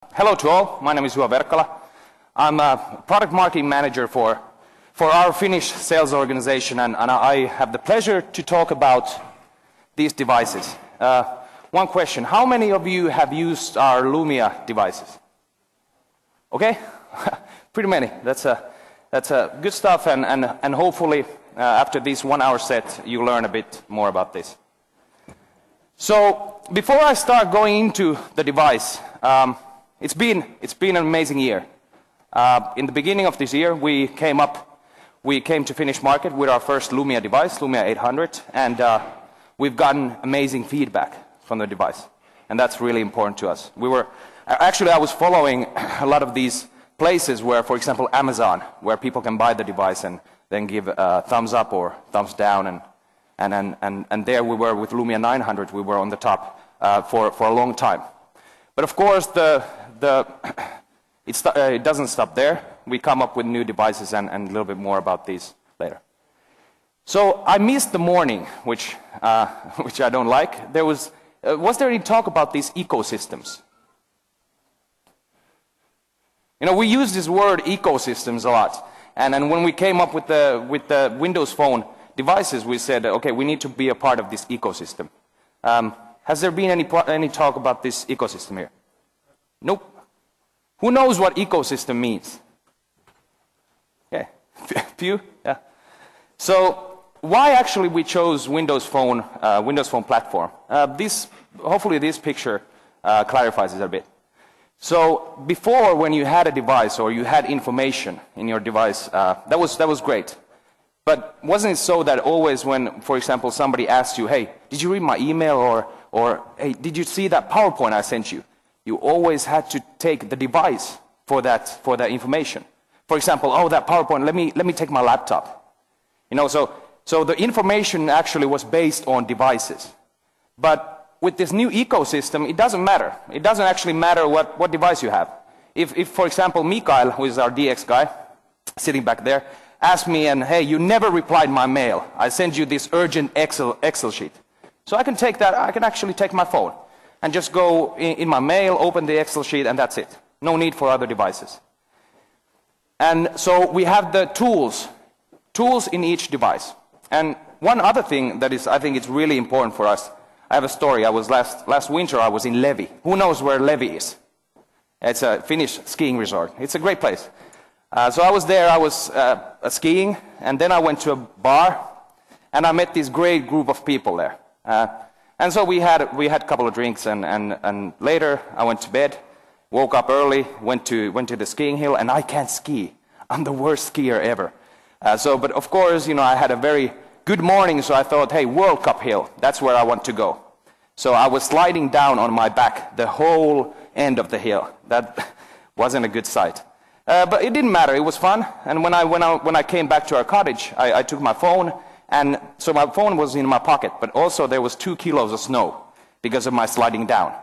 Hello to all, my name is Juha Werkkala. I'm a product marketing manager for our Finnish sales organization, and I have the pleasure to talk about these devices. One question, how many of you have used our Lumia devices? Okay, pretty many. That's good stuff, and hopefully after this 1 hour set you learn a bit more about this. So before I start going into the device, it's been an amazing year. In the beginning of this year, we came to Finnish market with our first Lumia device, Lumia 800, and we've gotten amazing feedback from the device, and that's really important to us. I was following a lot of these places where, for example, Amazon, where people can buy the device and then give a thumbs up or thumbs down, and there we were with Lumia 900. We were on the top for a long time. But of course, it doesn't stop there. We come up with new devices and a little bit more about these later. So I missed the morning, which I don't like. Was there any talk about these ecosystems? You know, we use this word ecosystems a lot, and when we came up with the Windows Phone devices, we said, okay, we need to be a part of this ecosystem. Has there been any talk about this ecosystem here? Nope. Who knows what ecosystem means? Yeah, few. Yeah. So why actually we chose Windows Phone platform? Hopefully this picture clarifies it a bit. So before, when you had a device or you had information in your device, that was great. But wasn't it so that always when, for example, somebody asked you, hey, did you read my email, or hey, did you see that PowerPoint I sent you? You always had to take the device for that information. For example, oh, that PowerPoint, let me take my laptop. You know, so the information actually was based on devices. But with this new ecosystem, it doesn't matter. It doesn't actually matter what device you have. If, for example, Mikael, who is our DX guy, sitting back there, asked me, and hey, you never replied my mail. I sent you this urgent Excel sheet. So I can take that, I can actually take my phone and just go in my mail, open the Excel sheet, and that's it. No need for other devices. And so we have the tools in each device. And one other thing that I think it's really important for us, I have a story. Last winter I was in Levi. Who knows where Levi is? It's a Finnish skiing resort. It's a great place. So I was there, I was skiing, and then I went to a bar, and I met this great group of people there. And so we had a couple of drinks, and later I went to bed, woke up early, went to the skiing hill, and I can't ski. I'm the worst skier ever. But of course, you know, I had a very good morning, so I thought, hey, World Cup hill, that's where I want to go. So I was sliding down on my back the whole end of the hill. That wasn't a good sight. But it didn't matter, it was fun. And when I came back to our cottage, I took my phone, and so my phone was in my pocket, but also there was 2 kilos of snow because of my sliding down.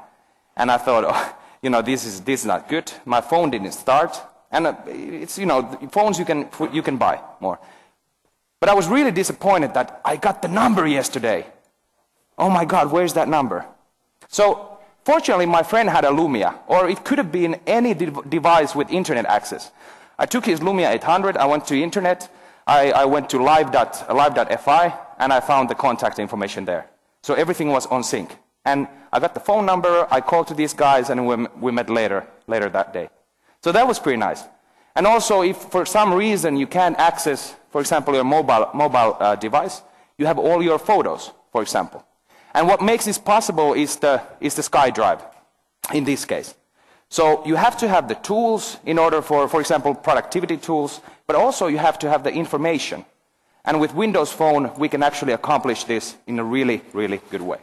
And I thought, oh, you know, this is not good. My phone didn't start, and it's, you know, phones you can buy more. But I was really disappointed that I got the number yesterday. Oh my God, where's that number? So fortunately, my friend had a Lumia, or it could have been any device with internet access. I took his Lumia 800, I went to internet, I went to live.fi, and I found the contact information there. So everything was on sync. And I got the phone number, I called to these guys, and we met later that day. So that was pretty nice. And also, if for some reason you can't access, for example, your mobile device, you have all your photos, for example. And what makes this possible is the SkyDrive, in this case. So you have to have the tools in order for example, productivity tools, but also you have to have the information. And with Windows Phone, we can actually accomplish this in a really, really good way.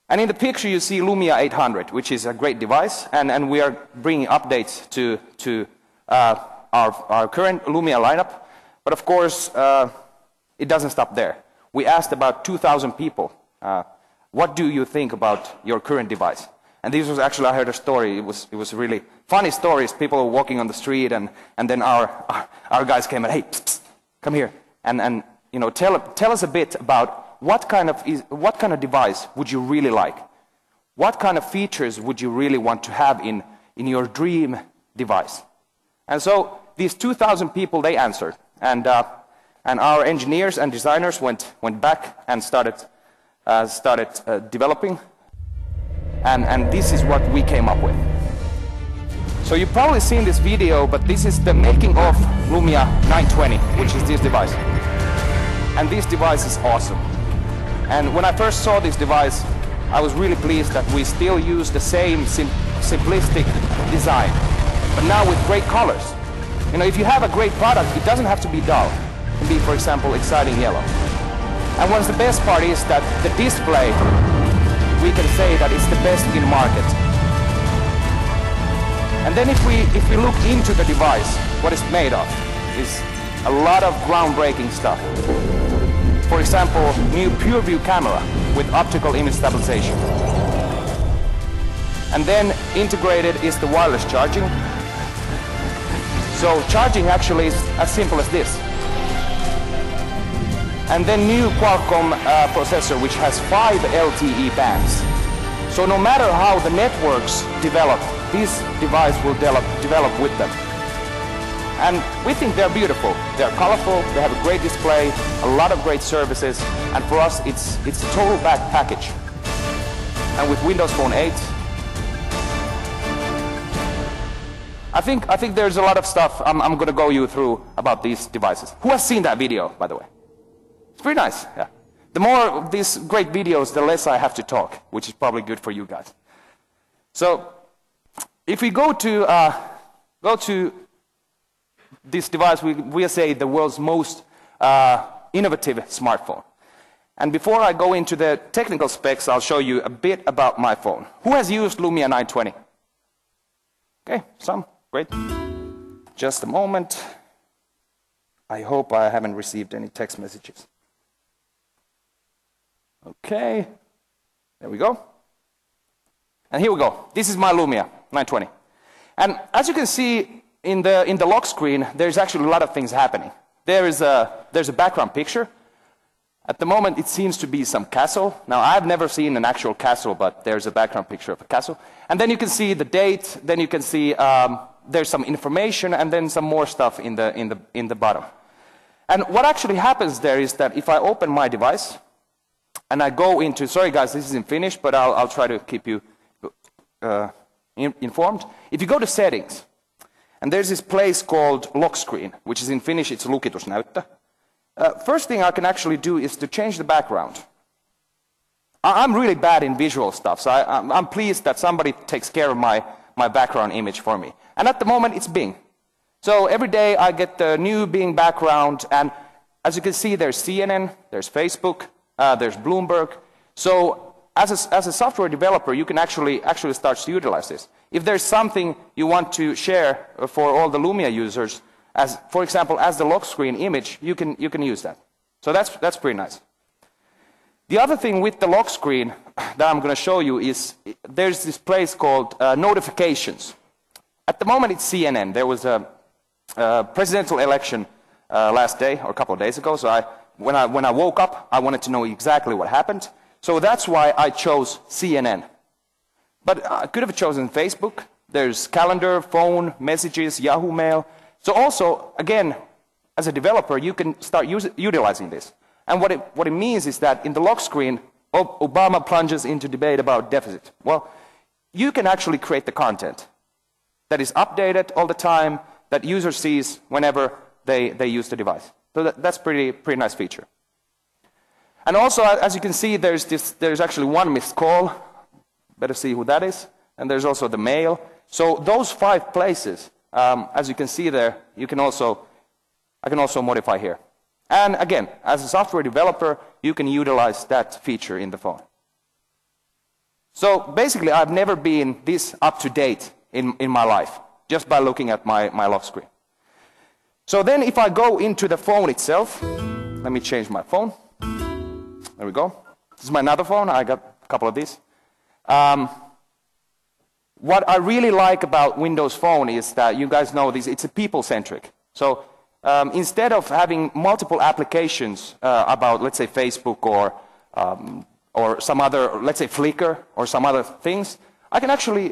And in the picture you see Lumia 800, which is a great device, and we are bringing updates to our current Lumia lineup. But of course, it doesn't stop there. We asked about 2,000 people, what do you think about your current device? And this was actually, I heard a story, it was really funny stories. People were walking on the street, and then our guys came and, hey, psst, psst, come here, and you know, tell us a bit about what kind of device would you really like? What kind of features would you really want to have in in your dream device? And so these 2,000 people, they answered. And our engineers and designers went back and started developing. And this is what we came up with. So you've probably seen this video, but this is the making of Lumia 920, which is this device. And this device is awesome. And when I first saw this device, I was really pleased that we still use the same simplistic design, but now with great colors. You know, if you have a great product, it doesn't have to be dull. It can be, for example, exciting yellow. And what's the best part is that the display, we can say that it's the best in market. And then if we look into the device, what it's made of is a lot of groundbreaking stuff. For example, new pure view camera with optical image stabilization. And then integrated is the wireless charging. So charging actually is as simple as this. And then new Qualcomm processor which has 5 LTE bands. So no matter how the networks develop, this device will develop with them. And we think they're beautiful, they're colorful, they have a great display, a lot of great services, and for us it's a total back package. And with Windows Phone 8, I think there's a lot of stuff I'm going to go you through about these devices. Who has seen that video, by the way? It's pretty nice, yeah. The more of these great videos, the less I have to talk, which is probably good for you guys. So, if we go to this device, we say the world's most innovative smartphone. And before I go into the technical specs, I'll show you a bit about my phone. Who has used Lumia 920? Okay, some. Great. Just a moment. I hope I haven't received any text messages. Okay. There we go. And here we go. This is my Lumia 920. And as you can see in the lock screen, there's actually a lot of things happening. There's a background picture. At the moment, it seems to be some castle. Now, I've never seen an actual castle, but there's a background picture of a castle. And then you can see the date. Then you can see there's some information, and then some more stuff in the bottom. And what actually happens there is that if I open my device and I go into, sorry guys, this isn't finished, but I'll try to keep you informed. If you go to settings, and there's this place called lock screen, which is in Finnish, it's lukitusnäyttö. First thing I can actually do is to change the background. I'm really bad in visual stuff, so I'm pleased that somebody takes care of my background image for me. And at the moment, it's Bing. So every day I get the new Bing background, and as you can see, there's CNN, there's Facebook, there's Bloomberg. So as a software developer, you can actually start to utilize this. If there's something you want to share for all the Lumia users, as for example, as the lock screen image, you can use that. So that's pretty nice. The other thing with the lock screen that I'm going to show you is there's this place called notifications. At the moment, it's CNN. There was a presidential election last day or a couple of days ago. So when I woke up, I wanted to know exactly what happened. So that's why I chose CNN. But I could have chosen Facebook. There's calendar, phone, messages, Yahoo Mail. So also, again, as a developer, you can start utilizing this. And what it means is that in the lock screen, Obama plunges into debate about deficit. Well, you can actually create the content that is updated all the time, that user sees whenever they use the device. So that's pretty nice feature. And also, as you can see, there's actually one missed call. Better see who that is. And there's also the mail. So those 5 places, as you can see there, I can also modify here. And again, as a software developer, you can utilize that feature in the phone. So basically, I've never been this up to date in my life, just by looking at my lock screen. So then if I go into the phone itself, let me change my phone. There we go. This is my another phone. I got a couple of these. What I really like about Windows Phone is that you guys know this, it's a people-centric. So instead of having multiple applications about, let's say, Facebook or some other, let's say, Flickr or some other things, I can actually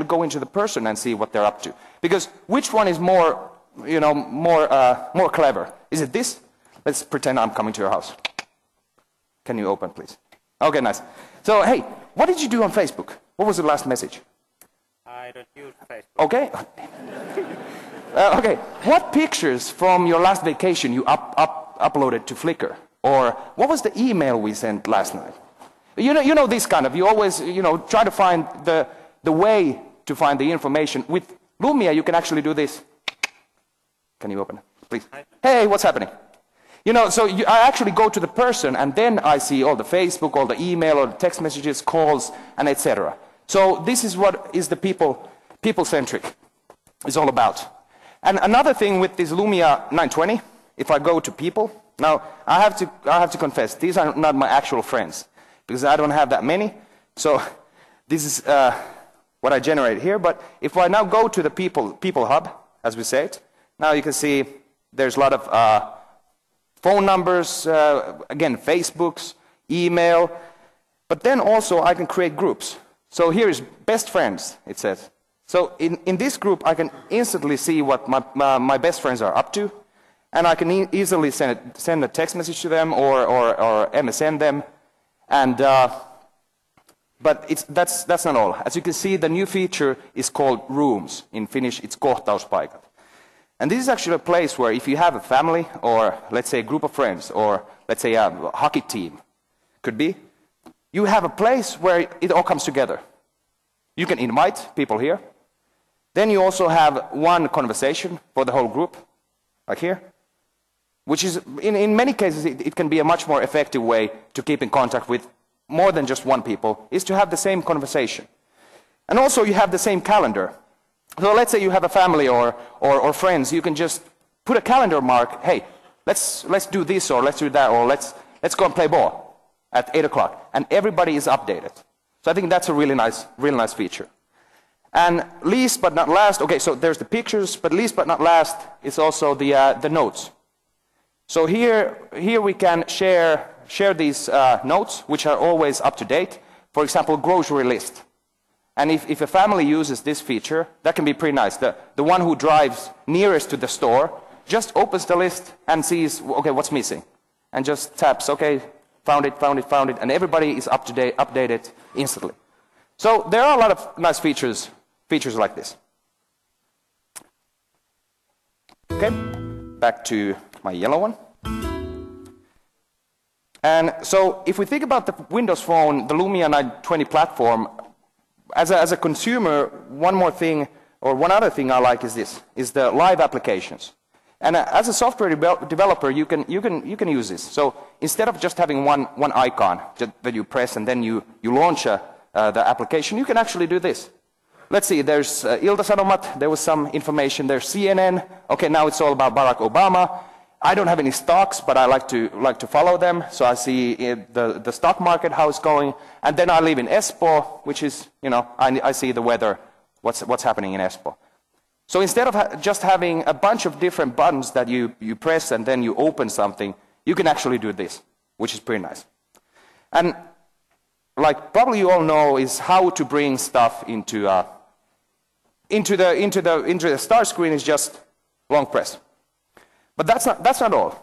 go into the person and see what they're up to. Because which one is more, you know, more clever? Is it this? Let's pretend I'm coming to your house. Can you open, please? Okay, nice. So, hey, what did you do on Facebook? What was the last message? I don't use Facebook. Okay. Okay. What pictures from your last vacation you uploaded to Flickr? Or what was the email we sent last night? You know this kind of. You always, you know, try to find the way to find the information. With Lumia, you can actually do this. Can you open it, please? Hey, what's happening? You know, so I actually go to the person, and then I see all the Facebook, all the email, all the text messages, calls, and etc. So this is what is the people-centric is all about. And another thing with this Lumia 920, if I go to people, now I have to confess, these are not my actual friends, because I don't have that many. So this is what I generate here. But if I now go to the people hub, as we say it, now you can see there's a lot of phone numbers, again, Facebooks, email, but then also I can create groups. So here is best friends, it says. So in this group, I can instantly see what my best friends are up to, and I can easily send a text message to them or MSN them. And but that's not all. As you can see, the new feature is called Rooms. In Finnish, it's kohtauspaikat. And this is actually a place where if you have a family, or let's say a group of friends, or let's say a hockey team, could be, you have a place where it all comes together. You can invite people here. Then you also have one conversation for the whole group, like here, which is, in many cases, it can be a much more effective way to keep in contact with more than just one people, is to have the same conversation. And also you have the same calendar. So let's say you have a family or friends, you can just put a calendar mark, hey, let's do this or let's do that, or let's go and play ball at 8 o'clock, and everybody is updated. So I think that's a really nice feature. And least but not last, okay, so there's the pictures, but least but not last is also the notes. So here we can share these notes, which are always up to date. For example, grocery list. And if a family uses this feature, that can be pretty nice. The one who drives nearest to the store just opens the list and sees, okay, what's missing, and just taps, okay, found it, and everybody is up to date, updated instantly. So there are a lot of nice features like this. Okay, back to my yellow one. And so if we think about the Windows Phone, the Lumia 920 platform, as a consumer, one other thing I like is this, is the live applications. And as a software developer, you can use this. So instead of just having one icon that you press and then you launch the application, you can actually do this. Let's see, there's Ilta-Sanomat, there was some information, there's CNN, okay, now it's all about Barack Obama. I don't have any stocks, but I like to follow them, so I see the stock market, how it's going, and then I live in Espoo, which is, you know, I see the weather, what's happening in Espoo. So instead of just having a bunch of different buttons that you press and then you open something, you can actually do this, which is pretty nice. And like probably you all know, is how to bring stuff into the start screen is just long press. But that's not all.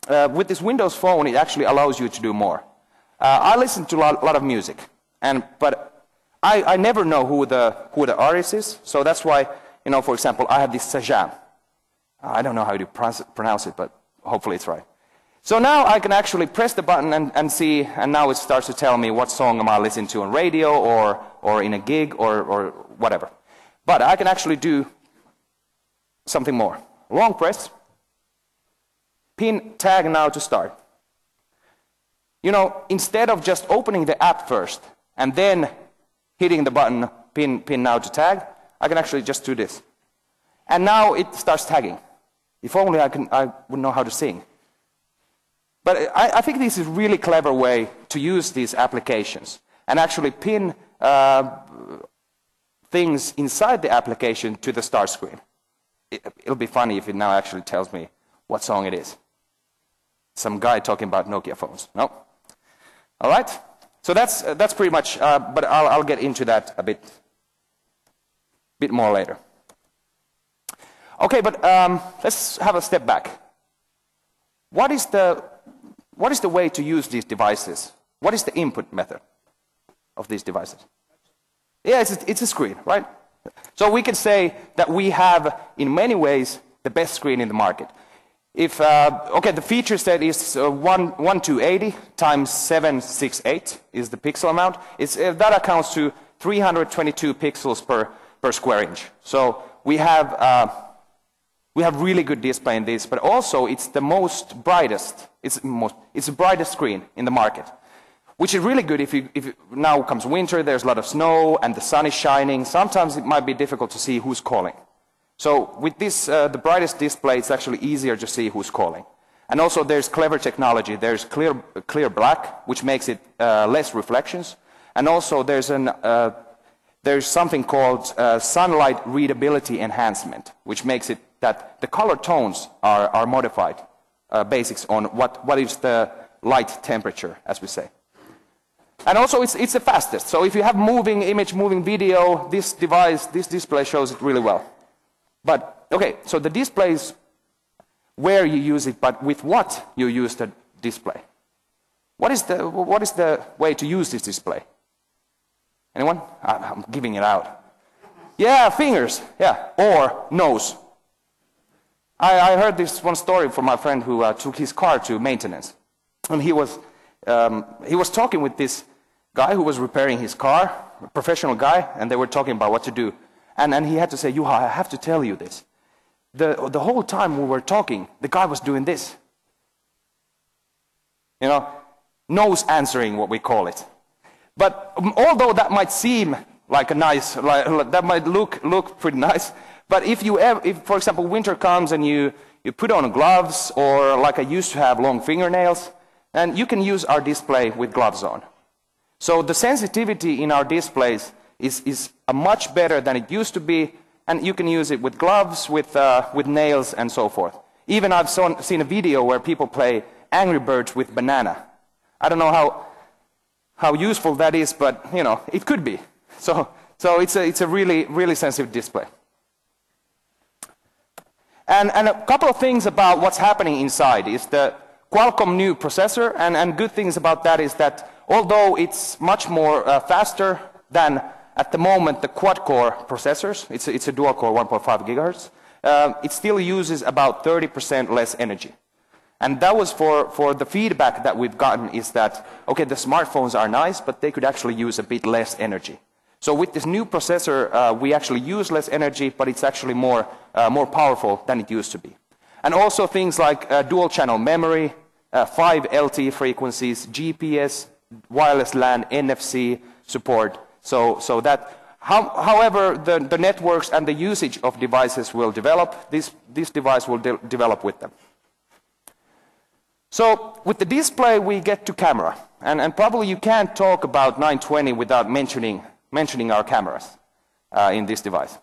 With this Windows Phone, it actually allows you to do more. I listen to a lot of music, but I never know who the artist is. So that's why, you know, for example, I have this Sajam. I don't know how to pronounce it, but hopefully it's right. So now I can actually press the button and see, and now it starts to tell me what song am I listening to on radio or in a gig or whatever. But I can actually do something more. Long press. Pin tag now to start. You know, instead of just opening the app first and then hitting the button pin now to tag, I can actually just do this. And now it starts tagging. If only I would know how to sing. But I think this is a really clever way to use these applications and actually pin things inside the application to the start screen. It'll be funny if it now actually tells me what song it is. Some guy talking about Nokia phones. No? All right. So that's pretty much. But I'll get into that a bit bit more later. Okay, but let's have a step back. What is the way to use these devices? What is the input method of these devices? Yeah, it's a screen, right? So we can say that we have, in many ways, the best screen in the market. If okay, the feature set is 1280 times 768 is the pixel amount. That accounts to 322 pixels per square inch. So we have really good display in this, but also it's the brightest. It's the brightest screen in the market, which is really good if now comes winter. There's a lot of snow and the sun is shining. Sometimes it might be difficult to see who's calling. So with this, the brightest display, it's actually easier to see who's calling. And also there's clever technology. There's clear black, which makes it less reflections. And also there's something called sunlight readability enhancement, which makes it that the color tones are modified basics on what is the light temperature, as we say. And also it's the fastest. So if you have moving image, moving video, this display shows it really well. But, okay, so the display is where you use it, but with what you use the display. What is the way to use this display? Anyone? I'm giving it out. Yeah, fingers, yeah, or nose. I heard this one story from my friend who took his car to maintenance. And he was talking with this guy who was repairing his car, a professional guy, and they were talking about what to do. And he had to say, Juha, I have to tell you this. The whole time we were talking, the guy was doing this. You know, nose answering, what we call it. But although that might seem like a nice, that might look pretty nice, but if for example, winter comes and you put on gloves, or like I used to have long fingernails, and you can use our display with gloves on. So the sensitivity in our displays is much better than it used to be, and you can use it with gloves, with nails, and so forth. Even I've seen a video where people play Angry Birds with banana. I don't know how useful that is, but you know, it could be. So it's a really sensitive display. And a couple of things about what's happening inside is the Qualcomm new processor, and good things about that is that although it's much more faster than at the moment the quad-core processors, it's a dual-core 1.5 gigahertz, it still uses about 30% less energy. And that was for the feedback that we've gotten is that, okay, the smartphones are nice, but they could actually use a bit less energy. So with this new processor, we actually use less energy, but it's actually more powerful than it used to be. And also things like dual-channel memory, 5 LTE frequencies, GPS, wireless LAN, NFC support. So that, however the networks and the usage of devices will develop, this device will develop with them. So with the display we get to camera, and probably you can't talk about 920 without mentioning our cameras in this device.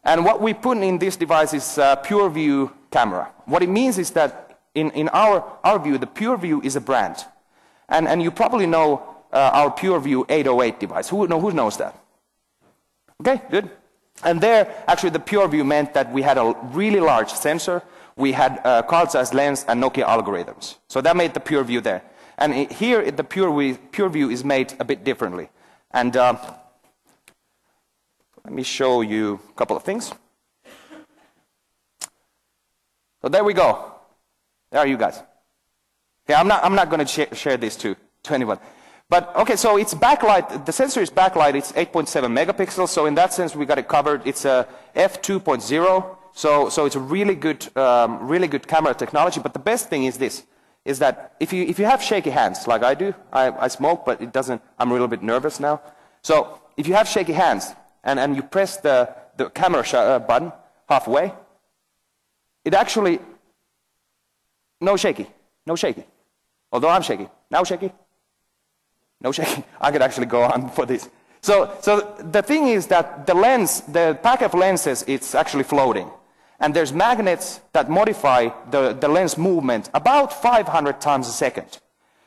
And what we put in this device is Pure View camera. What it means is that in our view, the Pure View is a brand. And you probably know our Pure View 808 device. Who knows that? Okay, good. And there, actually, the Pure View meant that we had a really large sensor. We had card-sized lens and Nokia algorithms. So that made the Pure View there. And here, the Pure View is made a bit differently. And let me show you a couple of things. So there we go. There are you guys. Yeah, I'm not going to share this to anyone. But okay, so it's backlight. The sensor is backlight. It's 8.7 megapixels. So in that sense, we got it covered. It's a f2.0. So it's a really good camera technology. But the best thing is this: is that if you have shaky hands like I do, I smoke, but it doesn't. I'm a little bit nervous now. So if you have shaky hands and you press the camera button halfway, it actually no shaky. Although I'm shaky. Now shaky? No shaky. I could actually go on for this. So the thing is that the pack of lenses, it's actually floating. And there's magnets that modify the lens movement about 500 times a second.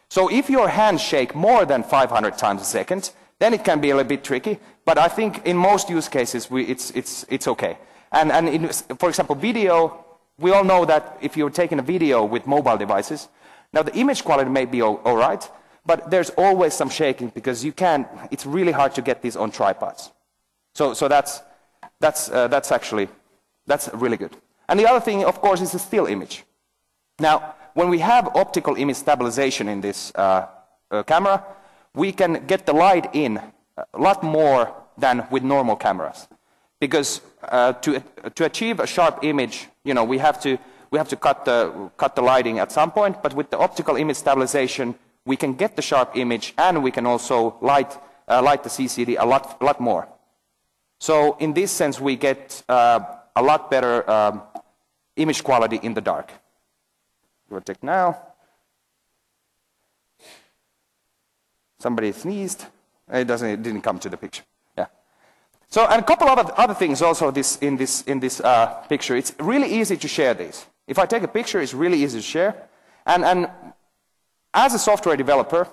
So if your hands shake more than 500 times a second, then it can be a little bit tricky. But I think in most use cases, it's okay. And in, for example, video, we all know that if you're taking a video with mobile devices, now the image quality may be all right, but there's always some shaking because you can't, it's really hard to get these on tripods. So that's really good. And the other thing, of course, is the still image. Now, when we have optical image stabilization in this camera, we can get the light in a lot more than with normal cameras. Because to achieve a sharp image, you know, we have to cut the lighting at some point. But with the optical image stabilization, we can get the sharp image, and we can also light the CCD a lot more. So in this sense, we get a lot better image quality in the dark. We'll take now. Somebody sneezed. It didn't come to the picture. Yeah. So, and a couple of other things also in this picture. It's really easy to share these. If I take a picture, it's really easy to share. And as a software developer,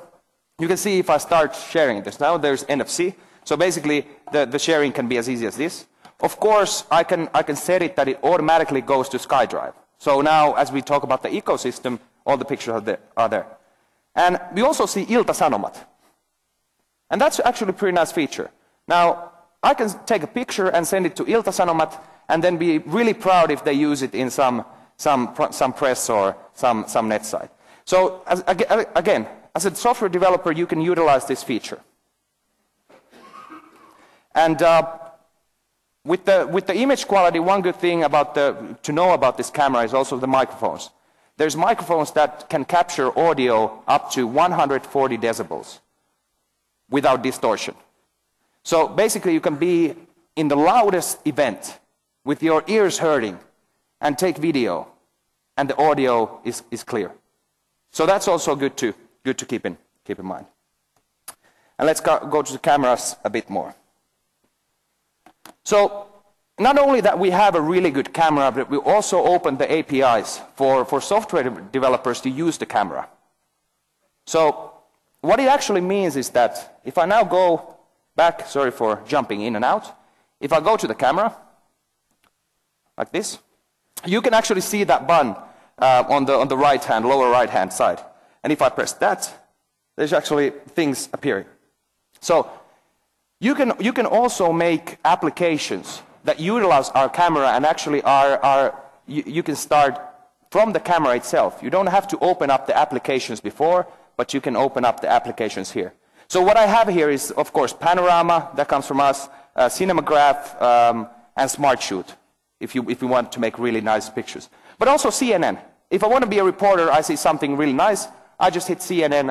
you can see if I start sharing this now, there's NFC. So basically, the sharing can be as easy as this. Of course, I can set it that it automatically goes to SkyDrive. So now, as we talk about the ecosystem, all the pictures are there. And we also see Ilta-Sanomat. And that's actually a pretty nice feature. Now, I can take a picture and send it to Ilta-Sanomat, and then be really proud if they use it in some press or some net site. So, again, as a software developer, you can utilize this feature. And with the image quality, one good thing to know about this camera is also the microphones. There's microphones that can capture audio up to 140 decibels without distortion. So basically, you can be in the loudest event with your ears hurting and take video, and the audio is clear. So that's also good to keep in mind. And let's go to the cameras a bit more. So not only that we have a really good camera, but we also open the APIs for software developers to use the camera. So what it actually means is that if I now go back, sorry for jumping in and out, if I go to the camera, like this, you can actually see that button on the lower right hand side. And if I press that, there's actually things appearing. So you can also make applications that utilize our camera, and actually you can start from the camera itself. You don't have to open up the applications before, but you can open up the applications here. So what I have here is, of course, Panorama, that comes from us, Cinemagraph, and Smart Shoot, if you want to make really nice pictures. But also CNN. If I want to be a reporter, I see something really nice, I just hit CNN,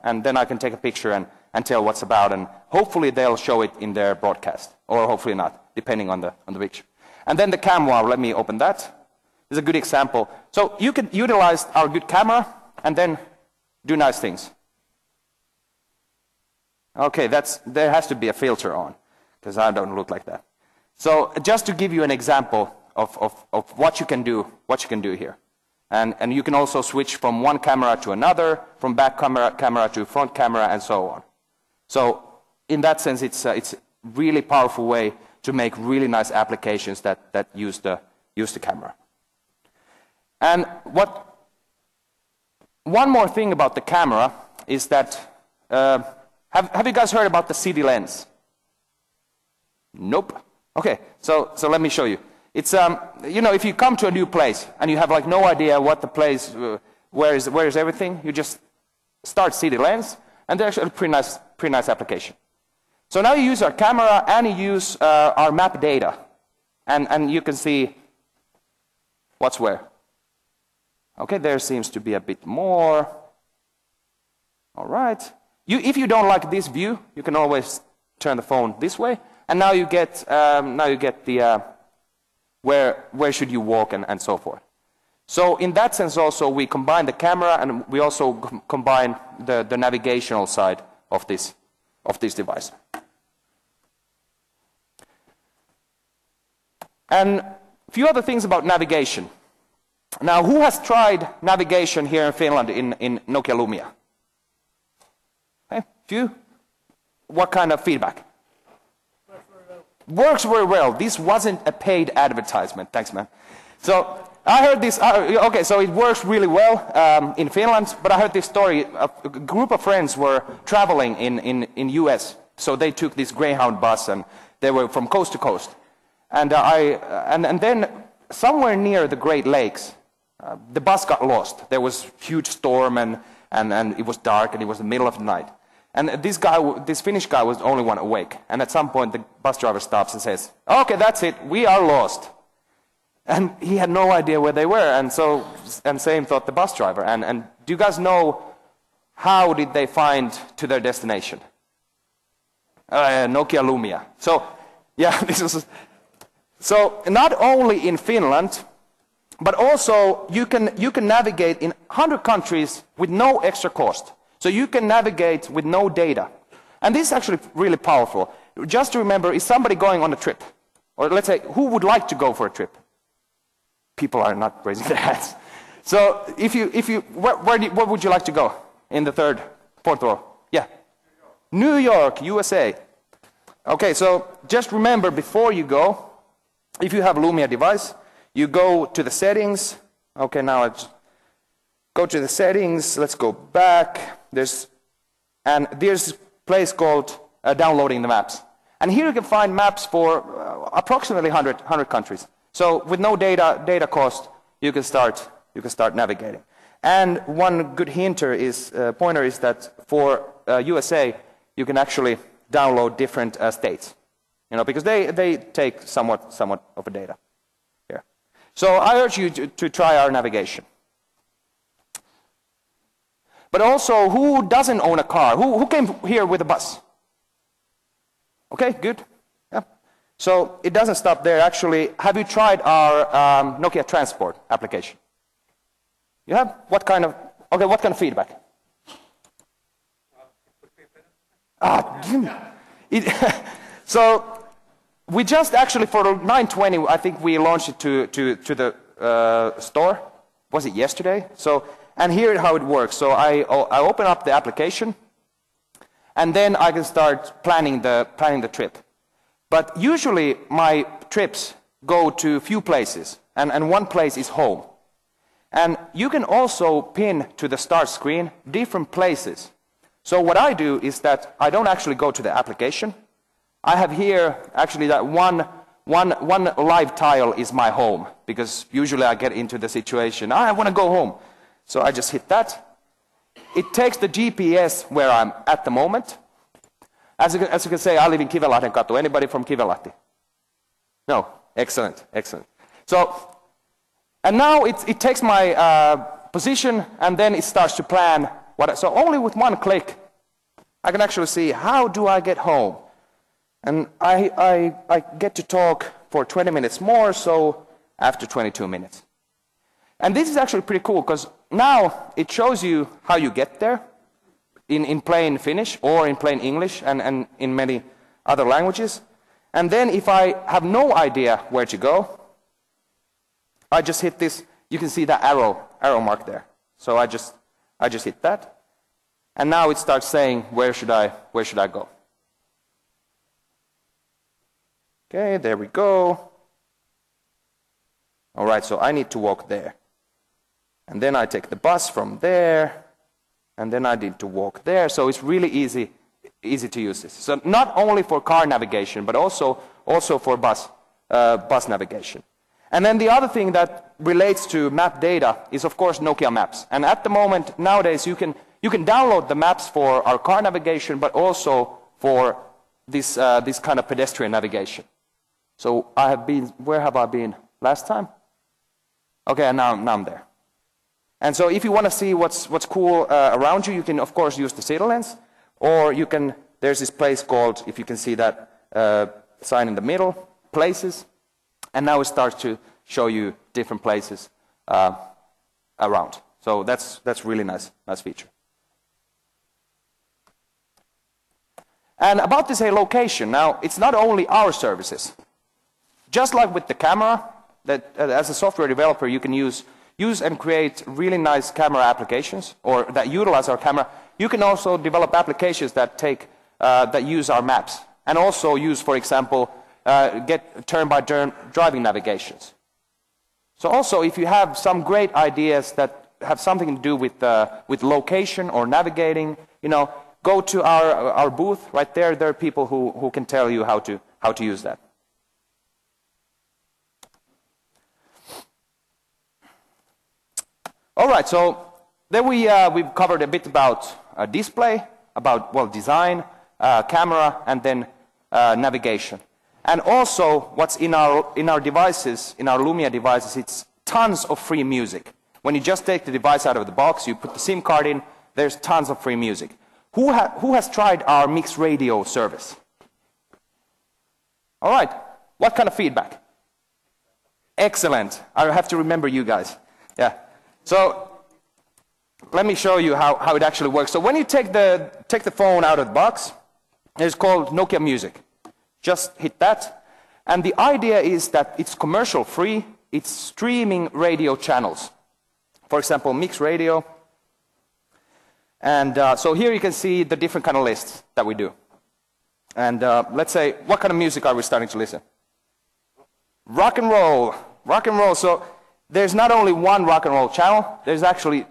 and then I can take a picture and tell what's about, and hopefully they'll show it in their broadcast, or hopefully not, depending on the picture. And then the camera, let me open that. This is a good example. So you can utilize our good camera and then do nice things. Okay, there has to be a filter on, because I don't look like that. So just to give you an example of what you can do here. And you can also switch from one camera to another, from back camera to front camera, and so on. So in that sense, it's a really powerful way to make really nice applications that use the camera. And one more thing about the camera is that, have you guys heard about the city lens? Nope. Okay, so let me show you. It's you know, if you come to a new place and you have like no idea what the place, where is everything, you just start city lens, and they're actually a pretty nice application. So now you use our camera and you use our map data, and you can see what's where. Okay, there seems to be a bit more. All right. If you don't like this view, you can always turn the phone this way, and now you get the where should you walk and so forth. So in that sense also we combine the camera, and we also combine the navigational side of this device. And a few other things about navigation. Now, who has tried navigation here in Finland in Nokia Lumia? Okay, few? What kind of feedback? Works very well. This wasn't a paid advertisement. Thanks, man. So I heard this. Okay, so it works really well in Finland. But I heard this story. A group of friends were traveling in U.S. So they took this Greyhound bus and they were from coast to coast. And then somewhere near the Great Lakes, the bus got lost. There was huge storm and it was dark and it was the middle of the night. And this Finnish guy was the only one awake. And at some point the bus driver stops and says, "Okay, that's it, we are lost." And he had no idea where they were, and same thought the bus driver. And do you guys know how did they find to their destination? Nokia Lumia. So yeah, so not only in Finland, but also you can navigate in 100 countries with no extra cost. So you can navigate with no data. And this is actually really powerful. Just to remember, is somebody going on a trip? Or let's say, who would like to go for a trip? People are not raising their hands. So where would you like to go? In the fourth row? Yeah. New York, USA. Okay, so just remember before you go, if you have a Lumia device, you go to the settings. Okay, now let's go to the settings. Let's go back. There's a place called downloading the maps. And here you can find maps for approximately 100 countries. So with no data cost, you can start navigating. And one good pointer is that for USA, you can actually download different states, because they take somewhat of a data here. So I urge you to try our navigation. But also, who doesn't own a car? Who came here with a bus? Okay, good. Yeah. So it doesn't stop there. Actually, have you tried our Nokia Transport application? You have? What kind of feedback? So we just actually for the 920, I think we launched it to the store. Was it yesterday? And here how it works. So I open up the application, and then I can start planning the trip. But usually my trips go to a few places, and one place is home. And you can also pin to the start screen different places. So what I do is that I don't actually go to the application. I have here actually that one live tile is my home, because usually I get into the situation, I want to go home. So I just hit that. It takes the GPS where I'm at the moment. As you can say, I live in Kivelahden Katu. Anybody from Kivelahti? No? Excellent, excellent. So, and now it takes my position, and then it starts to plan. So only with one click, I can actually see how do I get home. And I get to talk for 20 minutes more, so after 22 minutes. And this is actually pretty cool, because now it shows you how you get there in plain Finnish or in plain English and in many other languages. And then if I have no idea where to go, I just hit this. You can see the arrow mark there. So I just hit that. And now it starts saying, where should I go? Okay, there we go. All right, so I need to walk there. And then I take the bus from there, and then I need to walk there. So it's really easy to use this. So not only for car navigation, but also for bus navigation. And then the other thing that relates to map data is, of course, Nokia Maps. And at the moment, nowadays, you can download the maps for our car navigation, but also for this kind of pedestrian navigation. So I have been. Where have I been last time? Okay, and now I'm there. And so if you want to see what's cool around you, you can of course use the city lens, or you can. There's this place called, if you can see that sign in the middle, places, and now it starts to show you different places around. So that's really nice feature. And about this location, now it's not only our services. Just like with the camera, that as a software developer you can use and create really nice camera applications, or that utilize our camera. You can also develop applications that take that use our maps, and also use, for example, get turn-by-turn driving navigations. So also, if you have some great ideas that have something to do with location or navigating, you know, go to our booth right there. There are people who can tell you how to use that. All right, so then we've covered a bit about display, about, well, design, camera, and then navigation. And also, what's in our devices, in our Lumia devices, it's tons of free music. When you just take the device out of the box, you put the SIM card in, there's tons of free music. Who has tried our mixed radio service? All right, what kind of feedback? Excellent. I have to remember you guys. Yeah. So let me show you how it actually works. So when you take the phone out of the box, it's called Nokia Music. Just hit that. And the idea is that it's commercial free. It's streaming radio channels. For example, mixed radio. And so here you can see the different kind of lists that we do. And let's say, what kind of music are we starting to listen? Rock and roll. Rock and roll. So there's not only one rock and roll channel, there's actually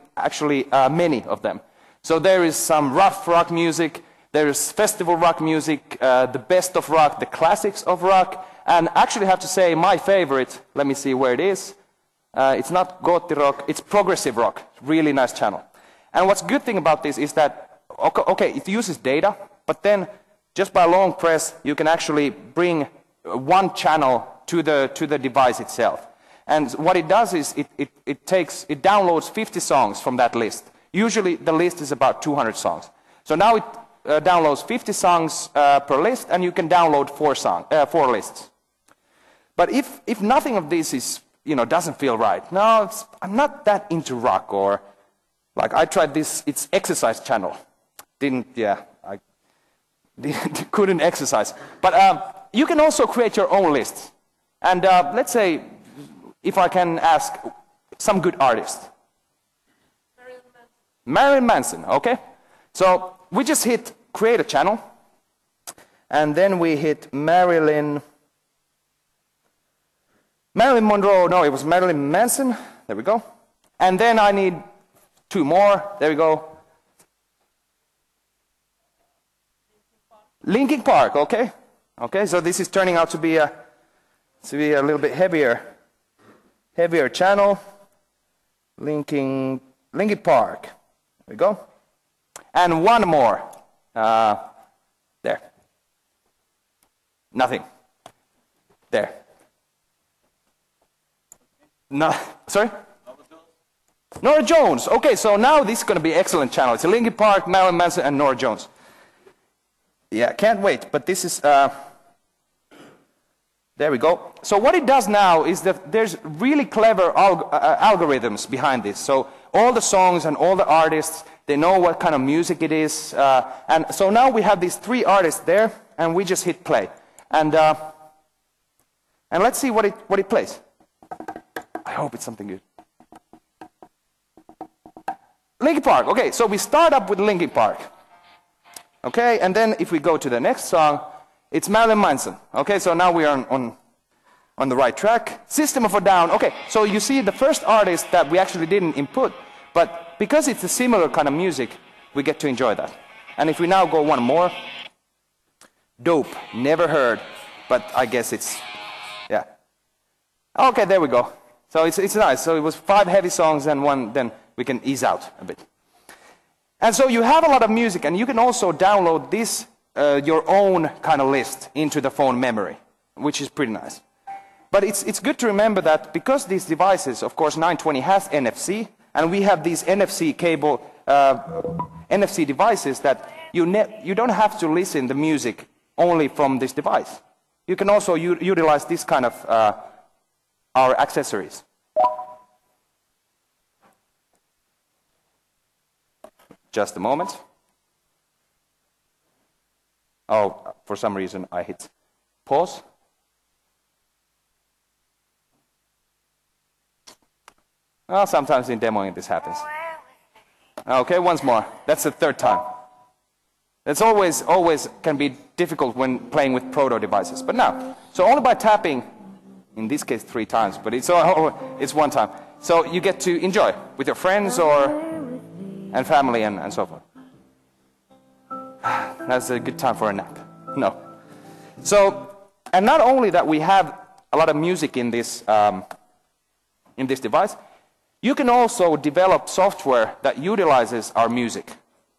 many of them. So there is some rough rock music, there is festival rock music, the best of rock, the classics of rock, and actually I have to say my favorite, let me see where it is. It's not gothi rock, it's progressive rock, really nice channel. And what's good thing about this is that, okay, it uses data, but then just by long press you can actually bring one channel to the device itself. And what it does is it downloads 50 songs from that list. Usually the list is about 200 songs. So now it downloads 50 songs per list, and you can download 4 lists. But if nothing of this is, you know, doesn't feel right, no, I'm not that into rock, or like I tried this, it's exercise channel. I couldn't exercise. But you can also create your own lists. And let's say, if I can ask some good artists. Marilyn Manson, okay? So we just hit create a channel, and then we hit Marilyn Monroe, no, it was Marilyn Manson, there we go. And then I need 2 more, there we go. Linkin Park, okay? Okay, so this is turning out to be a little bit heavier channel. Linkin Park. There we go. And one more. There. Nothing. There. No, sorry? Norah Jones. Okay, so now this is going to be an excellent channel. It's a Linkin Park, Marilyn Manson, and Norah Jones. Yeah, can't wait. But this is... There we go. So what it does now is that there's really clever algorithms behind this. So all the songs and all the artists, they know what kind of music it is. And so now we have these 3 artists there, and we just hit play. And let's see what it plays. I hope it's something good. Linkin Park. Okay, so we start up with Linkin Park. Okay, and then if we go to the next song, it's Marilyn Manson. Okay, so now we are on the right track. System of a Down. Okay, so you see the first artist that we actually didn't input, but because it's a similar kind of music, we get to enjoy that. And if we now go one more, Dope. Never heard, but I guess it's, yeah. Okay, there we go. So it's nice. So it was 5 heavy songs and one, then we can ease out a bit. And so you have a lot of music, and you can also download this your own kind of list into the phone memory, which is pretty nice. But it's good to remember that because these devices, of course 920 has NFC, and we have these NFC cable, NFC devices that you don't have to listen the music only from this device. You can also utilize this kind of our accessories. Just a moment. Oh, for some reason I hit pause. Well, sometimes in demoing this happens. Okay, once more. That's the 3rd time. It's always can be difficult when playing with proto devices. But now, so only by tapping, in this case 3 times, but it's 1 time. So you get to enjoy with your friends and family and so forth. That's a good time for a nap. No. So, and not only that we have a lot of music in this device, you can also develop software that utilizes our music.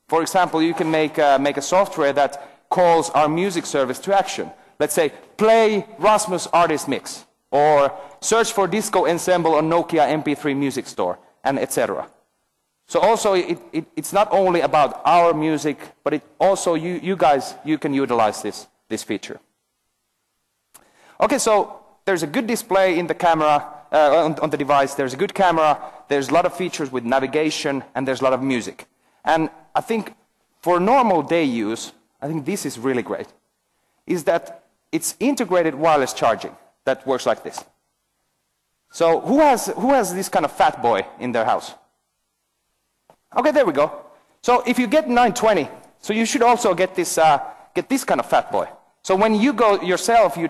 For example, you can make a software that calls our music service to action. Let's say, play Rasmus Artist Mix, or search for Disco Ensemble on Nokia MP3 Music Store, and etc. So also, it's not only about our music, but it also you guys, you can utilize this feature. Okay, so there's a good display in the camera, on the device. There's a good camera. There's a lot of features with navigation, and there's a lot of music. And I think for normal day use, I think this is really great, is that it's integrated wireless charging that works like this. So who has this kind of fat boy in their house? Okay, there we go. So if you get 920, so you should also get this kind of fat boy. So when you go yourself, you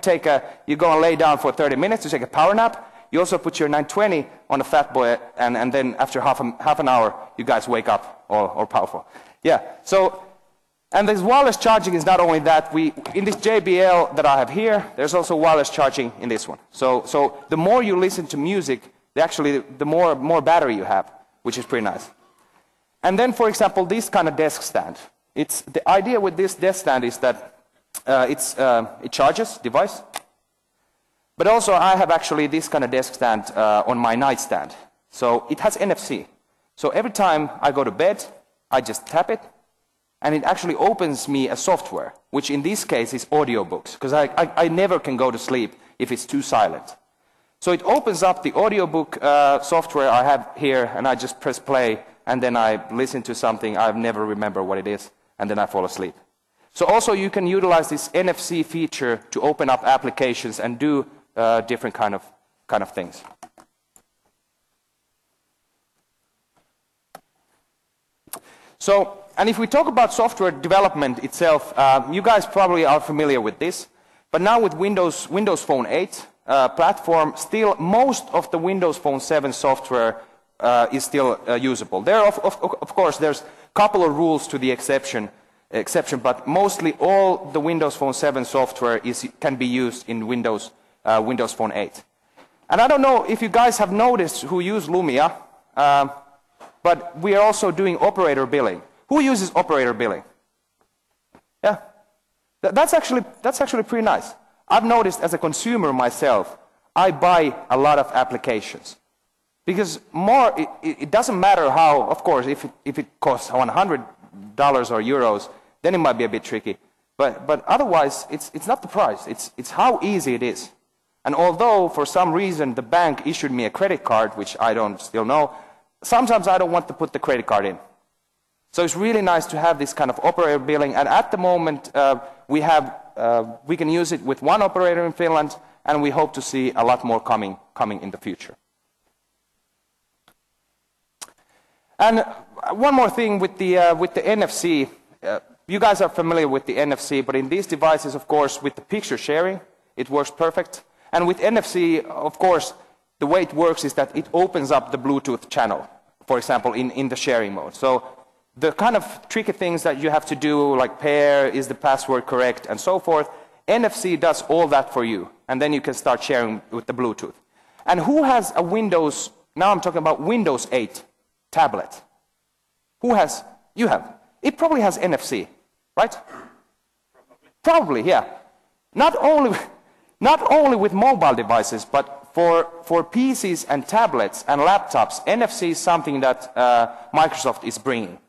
go and lay down for 30 minutes to take a power nap. You also put your 920 on a fat boy, and then after half an hour, you guys wake up all powerful. Yeah. So, and this wireless charging is not only that. In this JBL that I have here, there's also wireless charging in this one. So the more you listen to music, the more battery you have, which is pretty nice. And then, for example, this kind of desk stand. The idea with this desk stand is that it charges device. But also I have actually this kind of desk stand on my nightstand. So it has NFC. So every time I go to bed, I just tap it, and it actually opens me a software, which in this case is audiobooks, because I never can go to sleep if it's too silent. So it opens up the audiobook software I have here, and I just press play, and then I listen to something I never remember what it is, and then I fall asleep. So also you can utilize this NFC feature to open up applications and do different kind of things. So, and if we talk about software development itself, you guys probably are familiar with this, but now with Windows Phone 8 platform, still most of the Windows Phone 7 software is still usable. There, of course, there's a couple of rules to the exception, but mostly all the Windows Phone 7 software can be used in Windows Phone 8. And I don't know if you guys have noticed who use Lumia, but we are also doing operator billing. Who uses operator billing? Yeah, that's actually pretty nice. I've noticed as a consumer myself, I buy a lot of applications. Because it doesn't matter how, of course, if it costs $100 or euros, then it might be a bit tricky. But otherwise, it's not the price, it's how easy it is. And although, for some reason, the bank issued me a credit card, which I don't still know, sometimes I don't want to put the credit card in. So it's really nice to have this kind of operator billing. And at the moment, we can use it with one operator in Finland, and we hope to see a lot more coming in the future. And one more thing with the NFC. You guys are familiar with the NFC, but in these devices, of course, with the picture sharing, it works perfect. And with NFC, of course, the way it works is that it opens up the Bluetooth channel, for example, in the sharing mode. So the kind of tricky things that you have to do, like pair, is the password correct, and so forth, NFC does all that for you. And then you can start sharing with the Bluetooth. And who has a Windows, now I'm talking about Windows 8 tablet? Who has? You have. It probably has NFC, right? Probably, yeah. Not only with mobile devices, but for PCs and tablets and laptops, NFC is something that Microsoft is bringing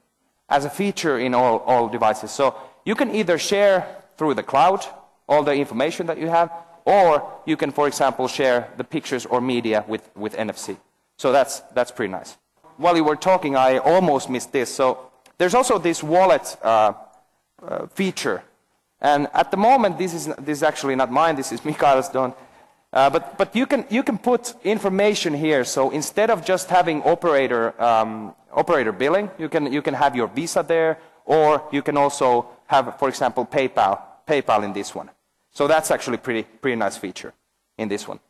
as a feature in all devices. So you can either share through the cloud all the information that you have, or you can, for example, share the pictures or media with NFC. So that's pretty nice. While you were talking, I almost missed this. So there's also this wallet feature. And at the moment, this is actually not mine. This is Mikael's done. But you can put information here. So instead of just having operator billing, you can have your Visa there, or you can also have, for example, PayPal in this one. So that's actually pretty nice feature in this one.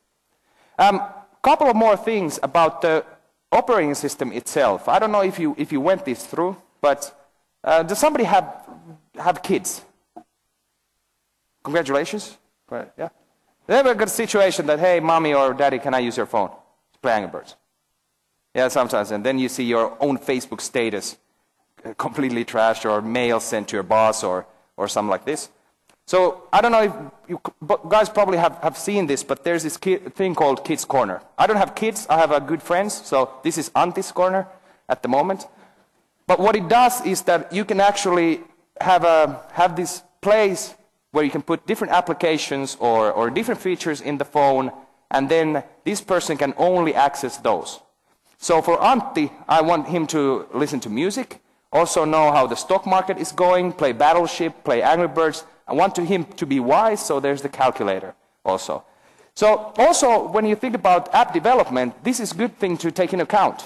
Couple of more things about the operating system itself. I don't know if you went this through, but does somebody have kids? Congratulations. Yeah. They have a good situation that, hey, mommy or daddy, can I use your phone to play Angry Birds? Yeah, sometimes. And then you see your own Facebook status completely trashed, or mail sent to your boss, or something like this. So I don't know if you guys probably have seen this, but there's this thing called Kids Corner. I don't have kids. I have a good friends. So this is Anti's Corner at the moment. But what it does is that you can actually have this place where you can put different applications or different features in the phone, and then this person can only access those. So for Antti, I want him to listen to music, also know how the stock market is going, play Battleship, play Angry Birds. I want him to be wise, so there's the calculator also. So also, when you think about app development, this is a good thing to take into account.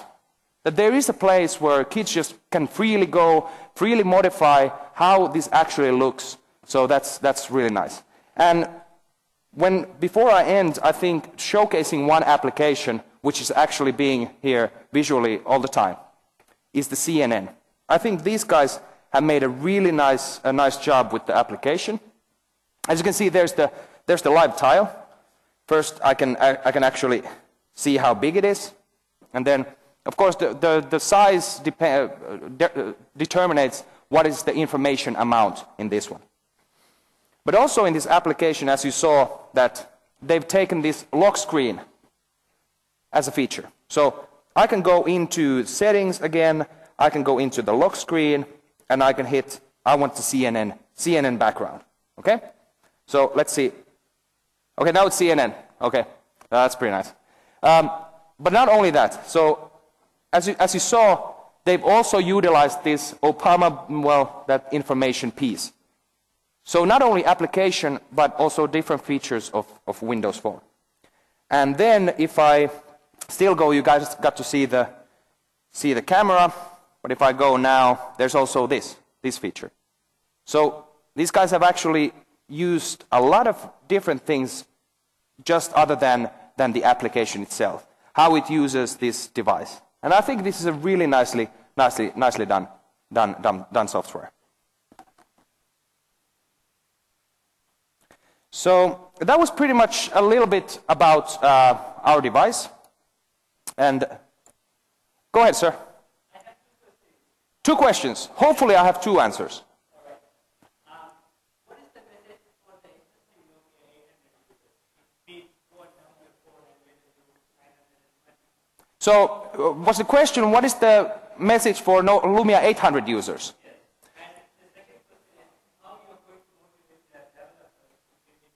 That there is a place where kids just can freely go, freely modify how this actually looks. So that's really nice. And before I end, I think showcasing one application, which is actually being here visually all the time, is the CNN. I think these guys have made a really nice job with the application. As you can see, there's the live tile. First, I can actually see how big it is, and then, of course, the size determines what is the information amount in this one. But also in this application, as you saw, that they've taken this lock screen as a feature. So I can go into settings again, I can go into the lock screen, and I can hit, I want the CNN background. Okay? So let's see. Okay, now it's CNN. Okay, that's pretty nice. But not only that. So as you saw, they've also utilized this Obama, that information piece. So not only application, but also different features of Windows Phone. And then if I still go, you guys got to see the camera. But if I go now, there's also this feature. So these guys have actually used a lot of different things just other than the application itself, how it uses this device. And I think this is a really nicely done software. So that was pretty much a little bit about our device. And go ahead, sir. Two questions. Hopefully I have two answers. What is the message for the existing Nokia 800 users? So was the question, what is the message for Lumia 800 users? Yes. And the second question is, how you are going to motivate the developers to get into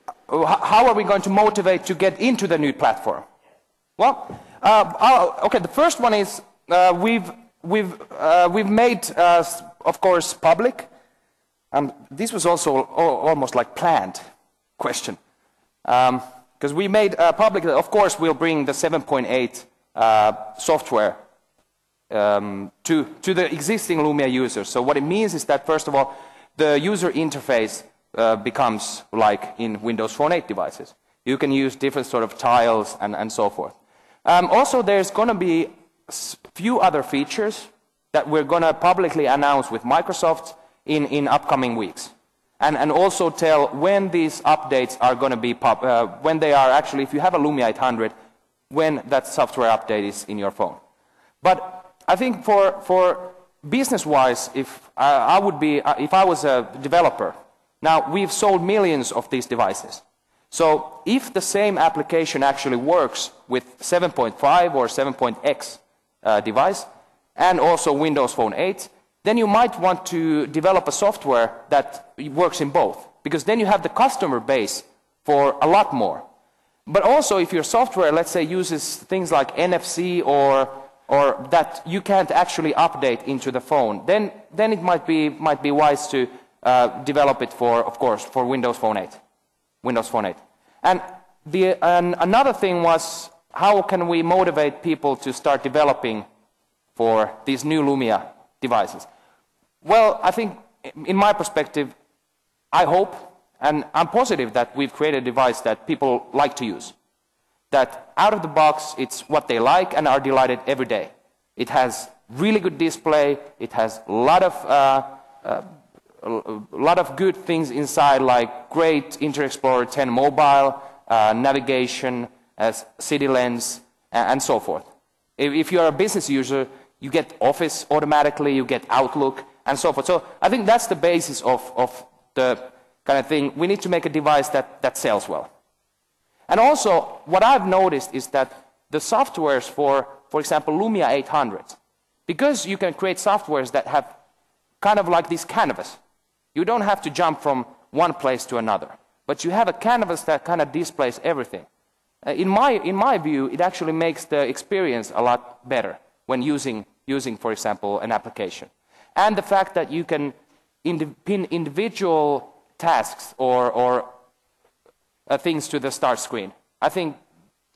the new platform? How are we going to motivate to get into the new platform? Yes. Well, okay, the first one is we've made, of course, public. This was also almost like planned question, because we made public that, of course, we'll bring the 7.8 software to the existing Lumia users. So what it means is that, first of all, the user interface becomes like in Windows Phone 8 devices. You can use different sort of tiles and so forth. Also, there's going to be few other features that we're going to publicly announce with Microsoft in upcoming weeks, and also tell when these updates are going to be when they are actually, if you have a Lumia 800, when that software update is in your phone. But I think for business-wise, if I was a developer, now we've sold millions of these devices. So if the same application actually works with 7.5 or 7.x device, and also Windows Phone 8, then you might want to develop a software that works in both, because then you have the customer base for a lot more. But also, if your software, let's say, uses things like NFC or that you can't actually update into the phone, then it might be wise to develop it for, of course, for Windows Phone 8. Windows Phone 8. And another thing was, how can we motivate people to start developing for these new Lumia devices. Well, I think, in my perspective, I hope, and I'm positive that we've created a device that people like to use. That out of the box, it's what they like and are delighted every day. It has really good display, it has a lot of good things inside, like great Internet Explorer 10 mobile, navigation, city lens, and so forth. If you're a business user, you get Office automatically, you get Outlook, and so forth. So I think that's the basis of the kind of thing. We need to make a device that sells well. And also, what I've noticed is that the softwares for example, Lumia 800, because you can create softwares that have kind of like this canvas. You don't have to jump from one place to another, but you have a canvas that kind of displays everything. In my view, it actually makes the experience a lot better when using, for example, an application. And the fact that you can pin individual tasks or things to the start screen. I think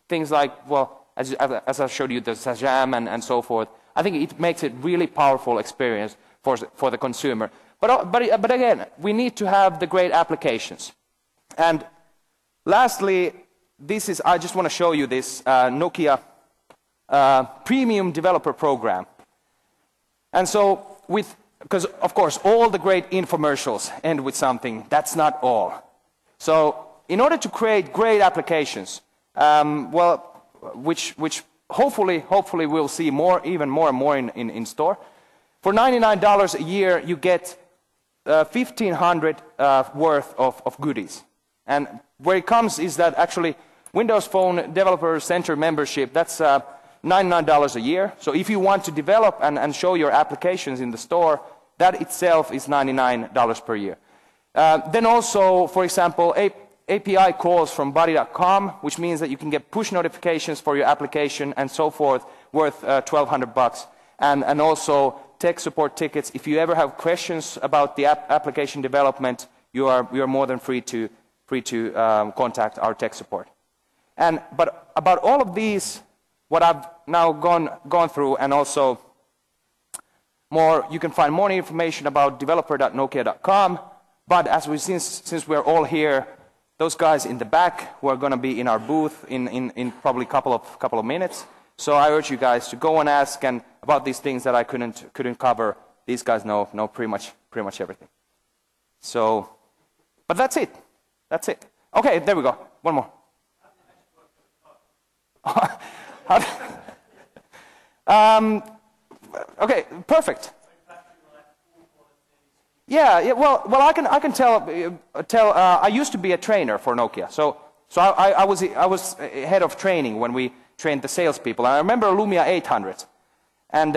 things like, well, as I showed you, the Sajam and so forth, I think it makes it really powerful experience for the consumer. But again, we need to have the great applications. And lastly, I just want to show you this Nokia Premium Developer Program. And so, because of course all the great infomercials end with something, that's not all. So, in order to create great applications, well, which hopefully we'll see even more and more in store. For $99 a year, you get 1,500 worth of goodies. And where it comes is that actually Windows Phone Developer Center membership, that's $99 a year. So if you want to develop and show your applications in the store, that itself is $99 per year. Then also, for example, API calls from buddy.com, which means that you can get push notifications for your application and so forth, worth $1,200. And also tech support tickets. If you ever have questions about the application development, you are more than free to contact our tech support. But about all of these, what I've now gone through, and also more, you can find more information about developer.nokia.com. But as since we're all here, those guys in the back who are going to be in our booth in probably couple of minutes. So I urge you guys to go and ask and about these things that I couldn't cover. These guys know pretty much everything. So, but that's it. That's it. Okay, there we go. One more. Okay, perfect. Yeah. Well, I can tell. I used to be a trainer for Nokia, so I was head of training when we trained the salespeople. I remember Lumia 800, and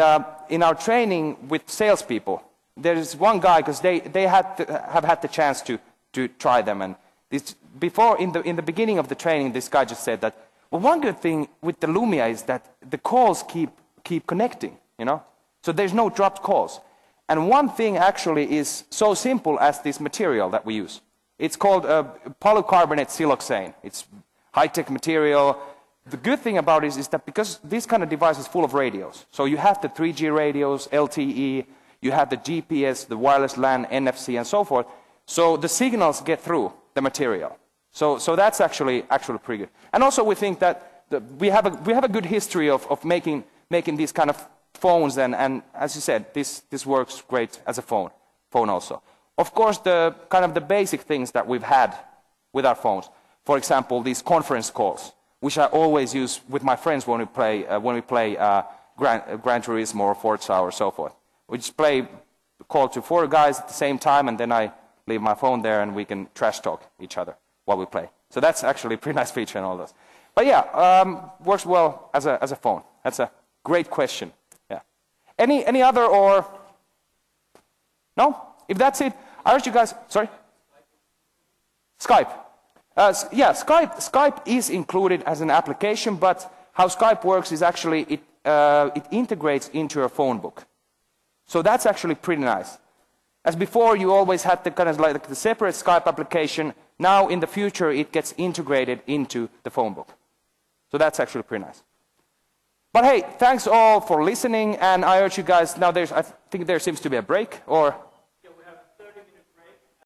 in our training with salespeople, there is one guy because they have had the chance to try them, and in the beginning of the training, this guy just said that, well, one good thing with the Lumia is that the calls keep connecting, you know, so there's no dropped calls. And one thing actually is so simple as this material that we use. It's called polycarbonate siloxane. It's high-tech material. The good thing about it is that because this kind of device is full of radios, so you have the 3G radios, LTE, you have the GPS, the wireless LAN, NFC, and so forth, so the signals get through the material. So that's actually pretty good. And also we think that we have a good history of making these kind of phones, and as you said, this works great as a phone also. Of course, the kind of the basic things that we've had with our phones, for example, these conference calls, which I always use with my friends when we play Gran Turismo or Forza or so forth. We just call to 4 guys at the same time, and then I leave my phone there, and we can trash talk each other while we play. So that's actually a pretty nice feature and all those. But yeah, works well as a phone. That's a great question. Any other or no? If that's it, I urge you guys. Sorry. Skype. Yeah, Skype is included as an application, but how Skype works is actually it integrates into your phone book. So that's actually pretty nice. As before, you always had the kind of like the separate Skype application. Now, in the future, it gets integrated into the phone book. So that's actually pretty nice. But hey, thanks all for listening, and I urge you guys, now think there seems to be a break, or